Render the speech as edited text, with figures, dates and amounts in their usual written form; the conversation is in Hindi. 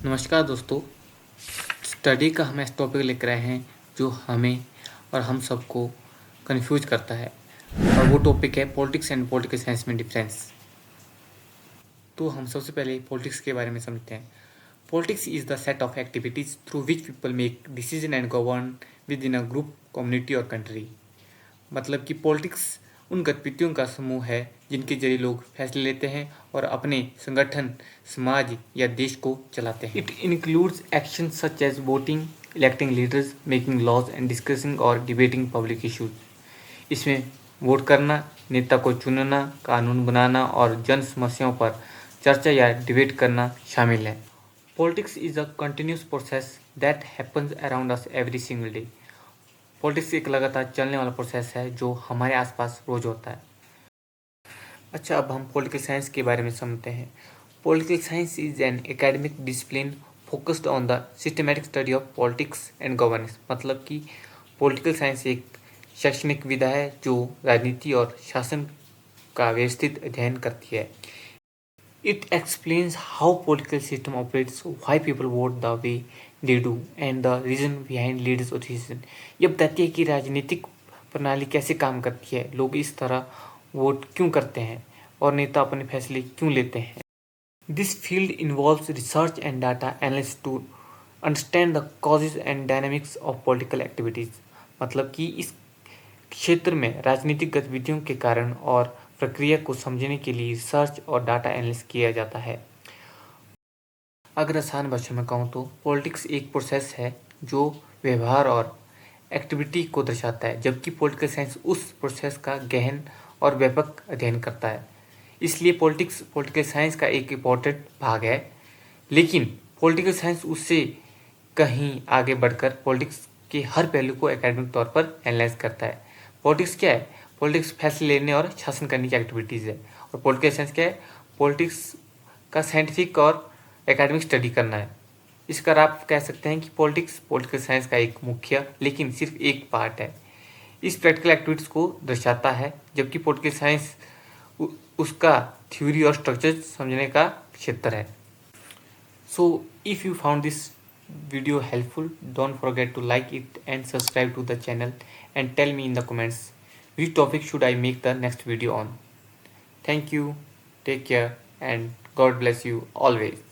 नमस्कार दोस्तों। स्टडी का हम इस टॉपिक लेकर आए हैं जो हमें और हम सबको कंफ्यूज करता है, और वो टॉपिक है पॉलिटिक्स एंड पॉलिटिकल साइंस में डिफरेंस। तो हम सबसे पहले पॉलिटिक्स के बारे में समझते हैं। Politics is the set of activities through which people make decision and govern with in a group, community और कंट्री। मतलब कि पॉलिटिक्स उन गतिविधियों का समूह है जिनके जरिए लोग फैसले लेते हैं और अपने संगठन, समाज या देश को चलाते हैं। It includes action such as voting, electing leaders, making laws and discussing और डिबेटिंग पब्लिक इश्यूज। इसमें वोट करना, नेता को चुनना, कानून बनाना और जन समस्याओं पर चर्चा या डिबेट करना शामिल है। Politics is a continuous process that happens around us every single day. Politics एक लगातार चलने वाला प्रोसेस है जो हमारे आसपास रोज होता है। अच्छा, अब हम पॉलिटिकल साइंस के बारे में समझते हैं। Political science is an academic discipline focused on the systematic study of politics and governance. मतलब कि पॉलिटिकल साइंस एक शैक्षणिक विधा है जो राजनीति और शासन का व्यवस्थित अध्ययन करती है। It explains how political system operates, why people vote the way they do, and the reason behind leaders' decision. ये बताती है कि राजनीतिक प्रणाली कैसे काम करती है, लोग इस तरह वोट क्यों करते हैं और नेता अपने फैसले क्यों लेते हैं। This field involves research and data analysis to understand the causes and dynamics of political activities. मतलब कि इस क्षेत्र में राजनीतिक गतिविधियों के कारण और प्रक्रिया को समझने के लिए रिसर्च और डाटा एनालिसिस किया जाता है। अगर आसान भाषा में कहूँ तो पॉलिटिक्स एक प्रोसेस है जो व्यवहार और एक्टिविटी को दर्शाता है, जबकि पॉलिटिकल साइंस उस प्रोसेस का गहन और व्यापक अध्ययन करता है। इसलिए पॉलिटिक्स पॉलिटिकल साइंस का एक इम्पॉर्टेंट भाग है, लेकिन पॉलिटिकल साइंस उससे कहीं आगे बढ़कर पॉलिटिक्स के हर पहलू को एकेडमिक तौर पर एनालाइज करता है। पॉलिटिक्स क्या है? पॉलिटिक्स फैसले लेने और शासन करने की एक्टिविटीज़ है। और पॉलिटिकल साइंस क्या है? पॉलिटिक्स का साइंटिफिक और एकेडमिक स्टडी करना है। इस कर आप कह सकते हैं कि पॉलिटिक्स पॉलिटिकल साइंस का एक मुख्य लेकिन सिर्फ एक पार्ट है। इस प्रैक्टिकल एक्टिविटीज़ को दर्शाता है, जबकि पॉलिटिकल साइंस उसका थ्योरी और स्ट्रक्चर समझने का क्षेत्र है। So if you found this video helpful, don't forget to like it and subscribe to the channel, and tell me in the comments which topic should I make the next video on. Thank you, take care, and God bless you always.